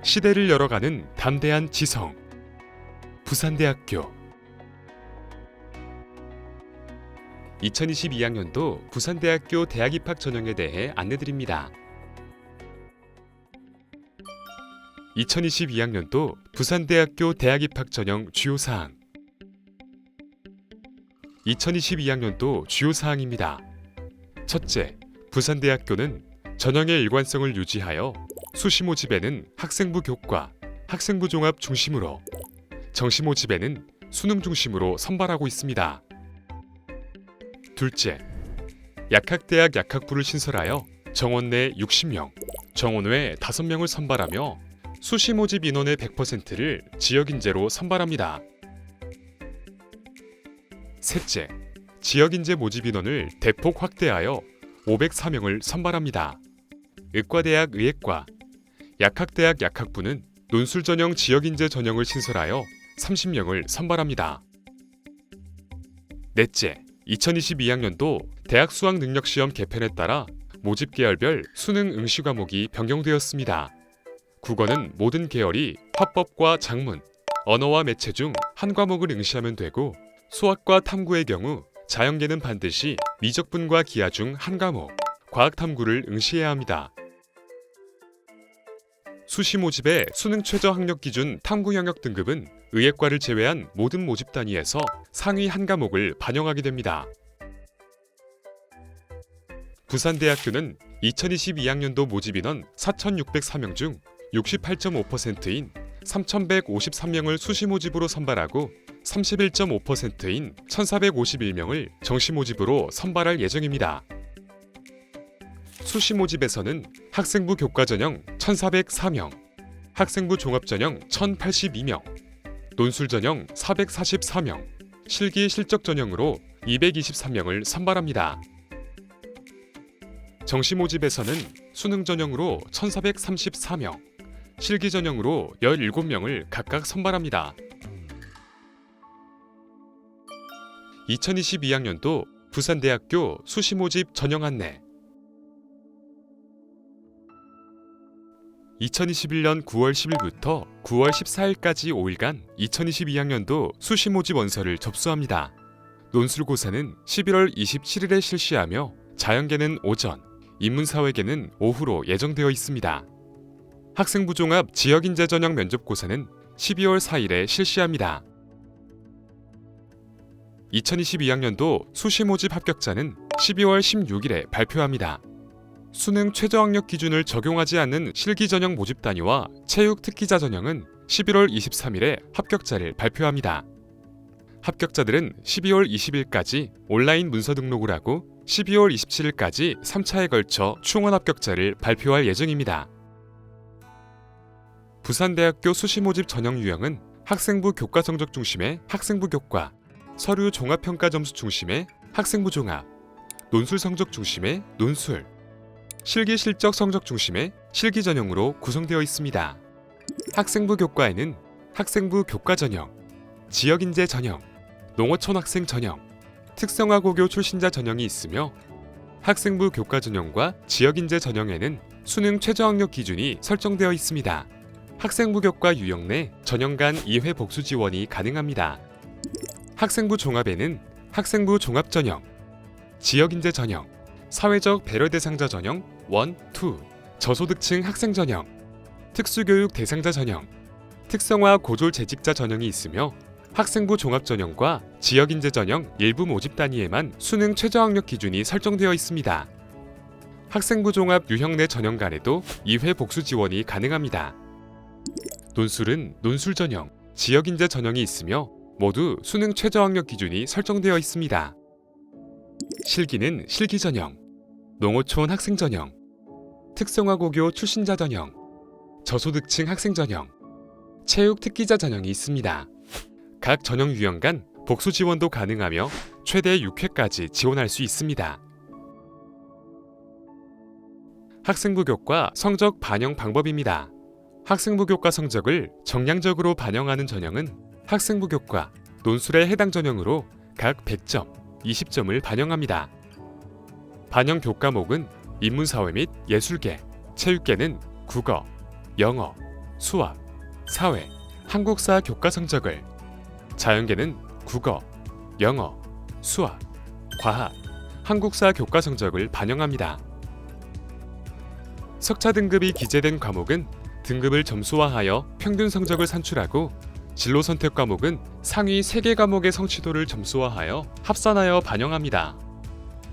시대를 열어가는 담대한 지성. 부산대학교 2022학년도 부산대학교 대학 입학 전형에 대해 안내드립니다. 2022학년도 부산대학교 대학 입학 전형 주요 사항. 2022학년도 주요 사항입니다. 첫째, 부산대학교는 전형의 일관성을 유지하여 수시 모집에는 학생부 교과, 학생부 종합 중심으로, 정시 모집에는 수능 중심으로 선발하고 있습니다. 둘째, 약학대학 약학부를 신설하여 정원 내 60명, 정원 외 5명을 선발하며 수시 모집 인원의 100%를 지역인재로 선발합니다. 셋째, 지역인재 모집 인원을 대폭 확대하여 504명을 선발합니다. 의과대학 의예과, 약학대학 약학부는 논술 전형 지역인재 전형을 신설하여 30명을 선발합니다. 넷째, 2022학년도 대학 수학 능력 시험 개편에 따라 모집 계열별 수능 응시 과목이 변경되었습니다. 국어는 모든 계열이 화법과 작문, 언어와 매체 중 한 과목을 응시하면 되고, 수학과 탐구의 경우 자연계는 반드시 미적분과 기하 중 한 과목, 과학탐구를 응시해야 합니다. 수시 모집의 수능 최저 학력 기준 탐구 영역 등급은 의예과를 제외한 모든 모집 단위에서 상위 한 과목을 반영하게 됩니다. 부산대학교는 2022학년도 모집 인원 4,604명 중 68.5%인 3,153명을 수시 모집으로 선발하고 31.5%인 1,451명을 정시 모집으로 선발할 예정입니다. 수시 모집에서는 학생부 교과 전형 1,404명, 학생부 종합 전형 1,082명, 논술 전형 444명, 실기 실적 전형으로 223명을 선발합니다. 정시 모집에서는 수능 전형으로 1,434명, 실기 전형으로 17명을 각각 선발합니다. 2022학년도 부산대학교 수시 모집 전형 안내. 2021년 9월 10일부터 9월 14일까지 5일간 2022학년도 수시 모집 원서를 접수합니다. 논술고사는 11월 27일에 실시하며 자연계는 오전, 인문사회계는 오후로 예정되어 있습니다. 학생부 종합 지역인재 전형 면접고사는 12월 4일에 실시합니다. 2022학년도 수시 모집 합격자는 12월 16일에 발표합니다. 수능 최저 학력 기준을 적용하지 않는 실기 전형 모집 단위와 체육 특기자 전형은 11월 23일에 합격자를 발표합니다. 합격자들은 12월 20일까지 온라인 문서 등록을 하고 12월 27일까지 3차에 걸쳐 충원 합격자를 발표할 예정입니다. 부산대학교 수시 모집 전형 유형은 학생부 교과 성적 중심의 학생부 교과, 서류 종합평가 점수 중심의 학생부 종합, 논술 성적 중심의 논술, 실기 실적 성적 중심의 실기 전형으로 구성되어 있습니다. 학생부 교과에는 학생부 교과 전형, 지역인재 전형, 농어촌 학생 전형, 특성화고교 출신자 전형이 있으며, 학생부 교과 전형과 지역인재 전형에는 수능 최저학력 기준이 설정되어 있습니다. 학생부 교과 유형 내 전형 간 2회 복수 지원이 가능합니다. 학생부 종합에는 학생부 종합 전형, 지역인재 전형, 사회적 배려 대상자 전형 1, 2, 저소득층 학생 전형, 특수교육 대상자 전형, 특성화 고졸 재직자 전형이 있으며, 학생부 종합 전형과 지역인재 전형 일부 모집 단위에만 수능 최저학력 기준이 설정되어 있습니다. 학생부 종합 유형 내 전형 간에도 2회 복수 지원이 가능합니다. 논술은 논술 전형, 지역인재 전형이 있으며 모두 수능 최저학력 기준이 설정되어 있습니다. 실기는 실기 전형, 농어촌 학생 전형, 특성화고교 출신자 전형, 저소득층 학생 전형, 체육 특기자 전형이 있습니다. 각 전형 유형 간 복수 지원도 가능하며 최대 6회까지 지원할 수 있습니다. 학생부 교과 성적 반영 방법입니다. 학생부 교과 성적을 정량적으로 반영하는 전형은 학생부 교과, 논술에 해당 전형으로 각 100점, 20점을 반영합니다. 반영 교과목은 인문사회 및 예술계, 체육계는 국어, 영어, 수학, 사회, 한국사 교과 성적을, 자연계는 국어, 영어, 수학, 과학, 한국사 교과 성적을 반영합니다. 석차 등급이 기재된 과목은 등급을 점수화하여 평균 성적을 산출하고, 진로 선택 과목은 상위 3개 과목의 성취도를 점수화하여 합산하여 반영합니다.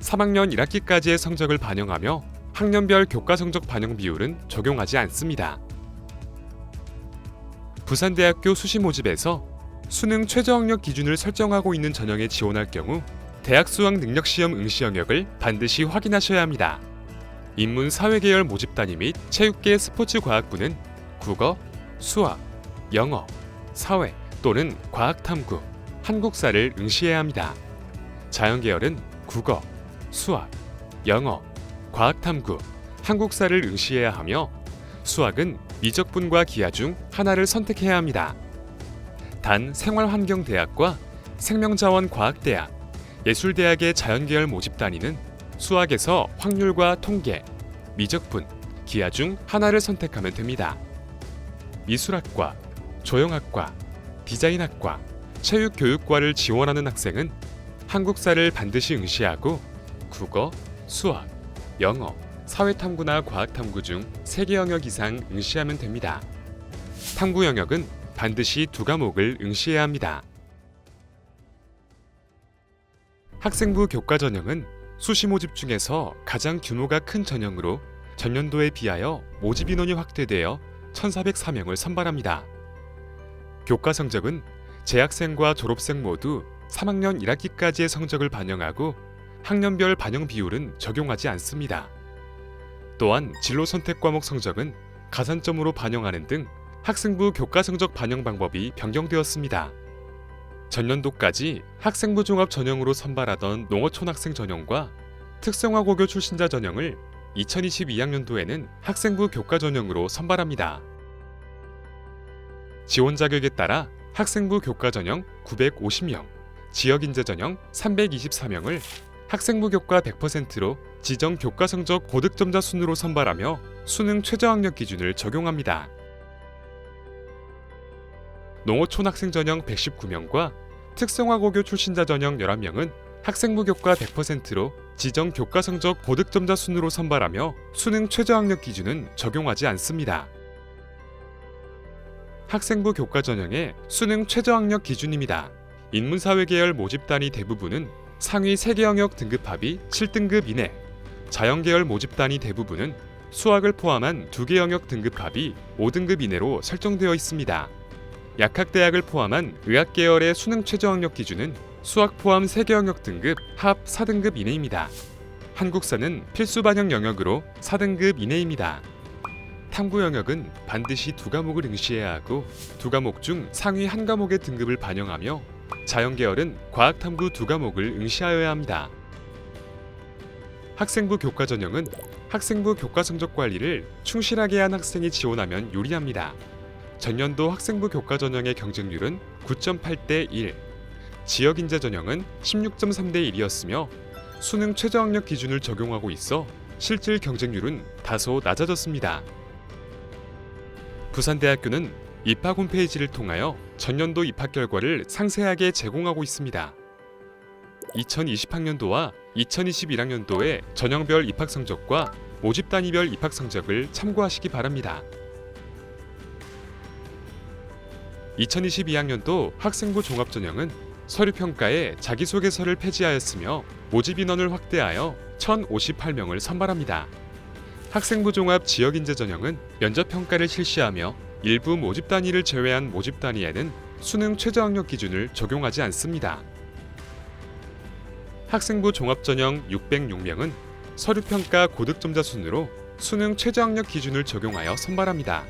3학년 1학기까지의 성적을 반영하며 학년별 교과 성적 반영 비율은 적용하지 않습니다. 부산대학교 수시 모집에서 수능 최저학력 기준을 설정하고 있는 전형에 지원할 경우 대학 수학 능력 시험 응시 영역을 반드시 확인하셔야 합니다. 인문 사회계열 모집단위 및 체육계 스포츠과학부는 국어, 수학, 영어, 사회 또는 과학탐구, 한국사를 응시해야 합니다. 자연계열은 국어, 수학, 영어, 과학탐구, 한국사를 응시해야 하며 수학은 미적분과 기하 중 하나를 선택해야 합니다. 단 생활환경대학과 생명자원과학대학, 예술대학의 자연계열 모집단위는 수학에서 확률과 통계, 미적분, 기하 중 하나를 선택하면 됩니다. 미술학과, 조형학과, 디자인학과, 체육교육과를 지원하는 학생은 한국사를 반드시 응시하고 국어, 수학, 영어, 사회탐구나 과학탐구 중 3개 영역 이상 응시하면 됩니다. 탐구 영역은 반드시 2과목을 응시해야 합니다. 학생부 교과 전형은 수시 모집 중에서 가장 규모가 큰 전형으로 전년도에 비하여 모집 인원이 확대되어 1,404명을 선발합니다. 교과 성적은 재학생과 졸업생 모두 3학년 1학기까지의 성적을 반영하고 학년별 반영 비율은 적용하지 않습니다. 또한 진로 선택 과목 성적은 가산점으로 반영하는 등 학생부 교과 성적 반영 방법이 변경되었습니다. 전년도까지 학생부 종합 전형으로 선발하던 농어촌 학생 전형과 특성화 고교 출신자 전형을 2022학년도에는 학생부 교과 전형으로 선발합니다. 지원 자격에 따라 학생부 교과 전형 950명, 지역인재 전형 324명을 학생부 교과 100%로 지정 교과 성적 고득점자 순으로 선발하며 수능 최저학력 기준을 적용합니다. 농어촌 학생 전형 119명과 특성화 고교 출신자 전형 11명은 학생부 교과 100%로 지정 교과 성적 고득점자 순으로 선발하며 수능 최저학력 기준은 적용하지 않습니다. 학생부 교과 전형의 수능 최저학력 기준입니다. 인문사회계열 모집단위 대부분은 상위 3개 영역 등급합이 7등급 이내, 자연계열 모집단위 대부분은 수학을 포함한 2개 영역 등급합이 5등급 이내로 설정되어 있습니다. 약학대학을 포함한 의학계열의 수능 최저학력 기준은 수학 포함 3개 영역 등급 합 4등급 이내입니다. 한국사는 필수 반영 영역으로 4등급 이내입니다. 탐구 영역은 반드시 2과목을 응시해야 하고 2과목 중 상위 1과목의 등급을 반영하며 자연계열은 과학탐구 2과목을 응시하여야 합니다. 학생부 교과 전형은 학생부 교과 성적 관리를 충실하게 한 학생이 지원하면 유리합니다. 전년도 학생부 교과 전형의 경쟁률은 9.8대 1, 지역인재 전형은 16.3대 1이었으며 수능 최저학력 기준을 적용하고 있어 실질 경쟁률은 다소 낮아졌습니다. 부산대학교는 입학 홈페이지를 통하여 전년도 입학 결과를 상세하게 제공하고 있습니다. 2020학년도와 2021학년도의 전형별 입학 성적과 모집 단위별 입학 성적을 참고하시기 바랍니다. 2022학년도 학생부 종합전형은 서류평가에 자기소개서를 폐지하였으며 모집 인원을 확대하여 1,058명을 선발합니다. 학생부 종합 지역인재 전형은 면접평가를 실시하며 일부 모집 단위를 제외한 모집 단위에는 수능 최저학력 기준을 적용하지 않습니다. 학생부 종합전형 606명은 서류평가 고득점자 순으로 수능 최저학력 기준을 적용하여 선발합니다.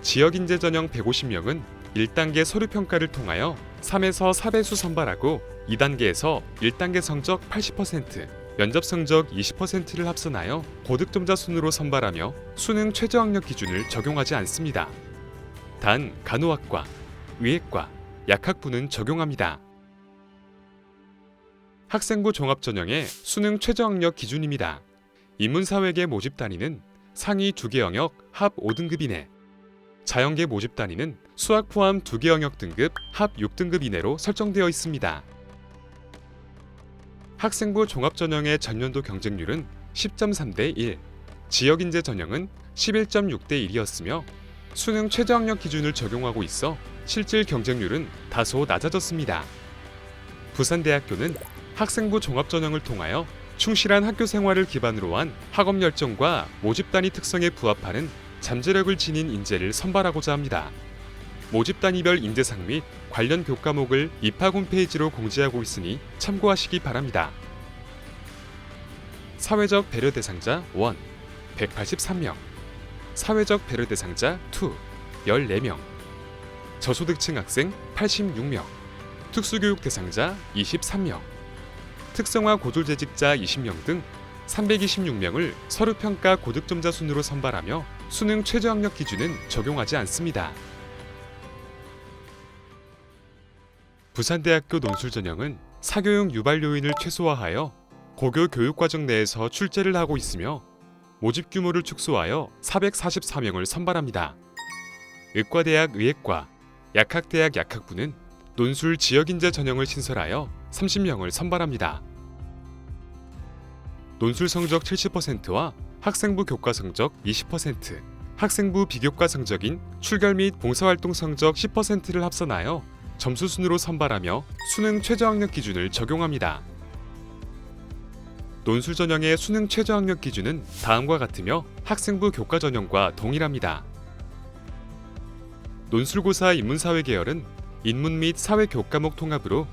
지역인재 전형 150명은 1단계 서류평가를 통하여 3에서 4배수 선발하고 2단계에서 1단계 성적 80%, 면접 성적 20%를 합산하여 고득점자 순으로 선발하며 수능 최저학력 기준을 적용하지 않습니다. 단 간호학과, 의학과, 약학부는 적용합니다. 학생부 종합전형의 수능 최저학력 기준입니다. 인문사회계 모집 단위는 상위 2개 영역 합 5등급 이내. 자연계 모집 단위는 수학 포함 2개 영역 등급 합 6등급 이내로 설정되어 있습니다. 학생부 종합전형의 전년도 경쟁률은 10.3대 1, 지역인재 전형은 11.6대 1이었으며 수능 최저학력 기준을 적용하고 있어 실질 경쟁률은 다소 낮아졌습니다. 부산대학교는 학생부 종합전형을 통하여 충실한 학교 생활을 기반으로 한 학업 열정과 모집 단위 특성에 부합하는 잠재력을 지닌 인재를 선발하고자 합니다. 모집 단위별 인재상 및 관련 교과목을 입학 홈페이지로 공지하고 있으니 참고하시기 바랍니다. 사회적 배려 대상자 1, 183명, 사회적 배려 대상자 2, 14명, 저소득층 학생 86명, 특수교육 대상자 23명, 특성화 고졸재직자 20명 등 326명을 서류평가 고득점자 순으로 선발하며 수능 최저학력 기준은 적용하지 않습니다. 부산대학교 논술전형은 사교육 유발 요인을 최소화하여 고교 교육과정 내에서 출제를 하고 있으며 모집 규모를 축소하여 444명을 선발합니다. 의과대학 의예과, 약학대학 약학부는 논술 지역인재 전형을 신설하여 30명을 선발합니다. 논술 성적 70%와 학생부 교과 성적 20%, 학생부 비교과 성적인 출결 및 봉사활동 성적 10%를 합산하여 점수 순으로 선발하며 수능 최저학력 기준을 적용합니다. 논술 전형의 수능 최저학력 기준은 다음과 같으며 학생부 교과 전형과 동일합니다. 논술고사 인문사회 계열은 인문 및 사회 교과목 통합으로,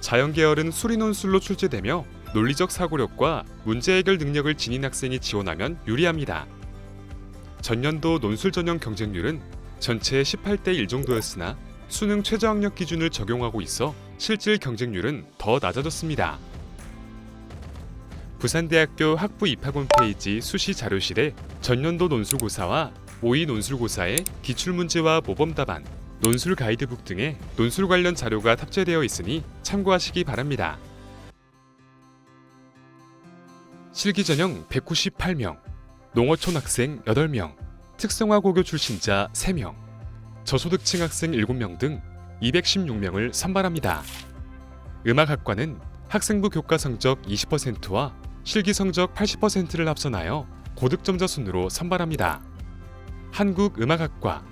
자연 계열은 수리 논술로 출제되며 논리적 사고력과 문제 해결 능력을 지닌 학생이 지원하면 유리합니다. 전년도 논술 전형 경쟁률은 전체 18대 1 정도였으나 수능 최저학력 기준을 적용하고 있어 실질 경쟁률은 더 낮아졌습니다. 부산대학교 학부 입학 홈페이지 수시 자료실에 전년도 논술고사와 모의 논술고사의 기출문제와 모범답안, 논술 가이드북 등의 논술 관련 자료가 탑재되어 있으니 참고하시기 바랍니다. 실기전형 198명, 농어촌 학생 8명, 특성화 고교 출신자 3명, 저소득층 학생 7명 등 216명을 선발합니다. 음악학과는 학생부 교과 성적 20%와 실기 성적 80%를 합산하여 고득점자 순으로 선발합니다. 한국음악학과,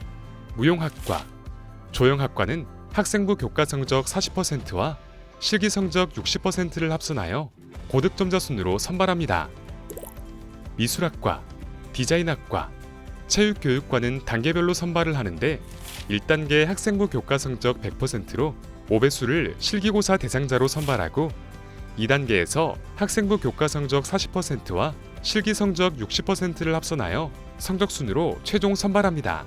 무용학과, 조형학과는 학생부 교과 성적 40%와 실기 성적 60%를 합산하여 고득점자 순으로 선발합니다. 미술학과, 디자인학과, 체육교육과는 단계별로 선발을 하는데 1단계 학생부 교과 성적 100%로 5배수를 실기고사 대상자로 선발하고 2단계에서 학생부 교과 성적 40%와 실기 성적 60%를 합산하여 성적순으로 최종 선발합니다.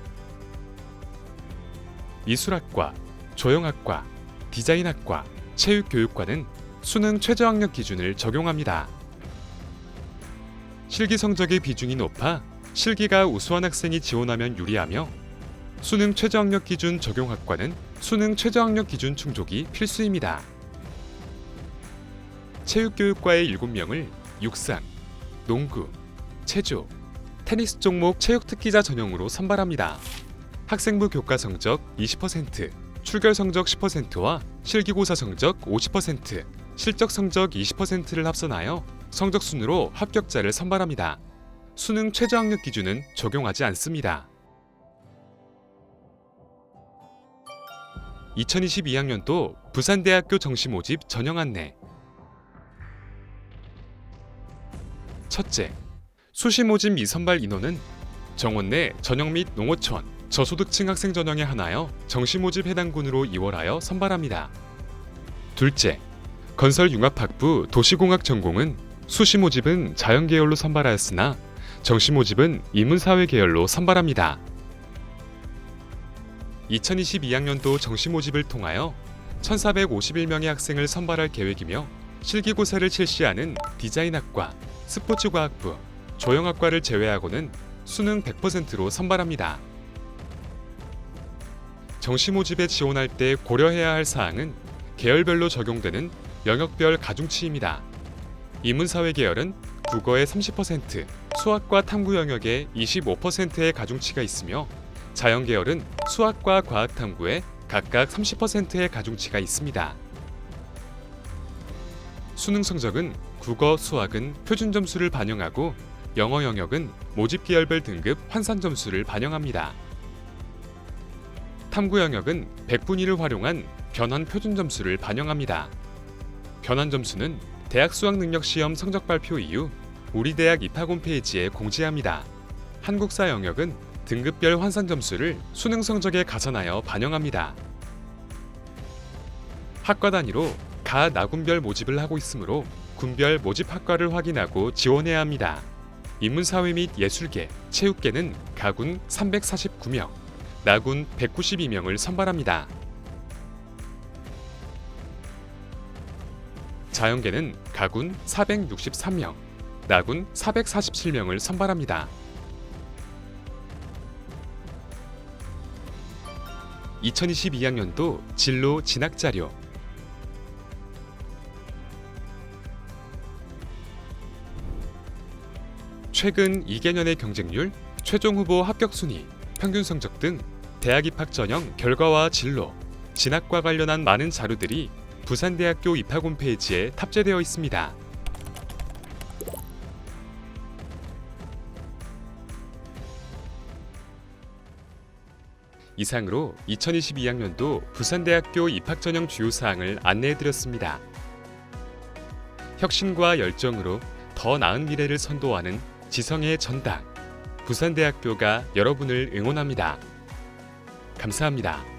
미술학과, 조형학과, 디자인학과, 체육교육과는 수능 최저학력 기준을 적용합니다. 실기 성적의 비중이 높아 실기가 우수한 학생이 지원하면 유리하며 수능 최저학력 기준 적용 학과는 수능 최저학력 기준 충족이 필수입니다. 체육교육과의 7명을 육상, 농구, 체조, 테니스 종목 체육특기자 전형으로 선발합니다. 학생부 교과 성적 20%, 출결 성적 10%와 실기고사 성적 50%, 실적 성적 20%를 합산하여 성적순으로 합격자를 선발합니다. 수능 최저학력 기준은 적용하지 않습니다. 2022학년도 부산대학교 정시모집 전형 안내. 첫째, 수시모집 미선발 인원은 정원 내 전형 및 농어촌, 저소득층 학생 전형에 한하여 정시모집 해당 군으로 2월하여 선발합니다. 둘째, 건설융합학부 도시공학 전공은 수시모집은 자연계열로 선발하였으나 정시모집은 인문사회 계열로 선발합니다. 2022학년도 정시모집을 통하여 1,451명의 학생을 선발할 계획이며 실기고사를 실시하는 디자인학과, 스포츠과학부, 조형학과를 제외하고는 수능 100%로 선발합니다. 정시모집에 지원할 때 고려해야 할 사항은 계열별로 적용되는 영역별 가중치입니다. 인문사회 계열은 국어의 30%, 수학과 탐구 영역에 25%의 가중치가 있으며 자연계열은 수학과 과학탐구에 각각 30%의 가중치가 있습니다. 수능 성적은 국어, 수학은 표준 점수를 반영하고 영어 영역은 모집 계열별 등급 환산 점수를 반영합니다. 탐구 영역은 100분위를 활용한 변환 표준 점수를 반영합니다. 변환 점수는 대학 수학능력시험 성적 발표 이후 우리 대학 입학 홈페이지에 공지합니다. 한국사 영역은 등급별 환산 점수를 수능 성적에 가산하여 반영합니다. 학과 단위로 가 나군별 모집을 하고 있으므로 군별 모집 학과를 확인하고 지원해야 합니다. 인문사회 및 예술계, 체육계는 가군 349명, 나군 192명을 선발합니다. 자연계는 가군 463명, 나군 447명을 선발합니다. 2022학년도 진로 진학자료 최근 2개년의 경쟁률, 최종 후보 합격 순위, 평균 성적 등 대학 입학 전형 결과와 진로, 진학과 관련한 많은 자료들이 부산대학교 입학 홈페이지에 탑재되어 있습니다. 이상으로 2022학년도 부산대학교 입학 전형 주요 사항을 안내해드렸습니다. 혁신과 열정으로 더 나은 미래를 선도하는 지성의 전당, 부산대학교가 여러분을 응원합니다. 감사합니다.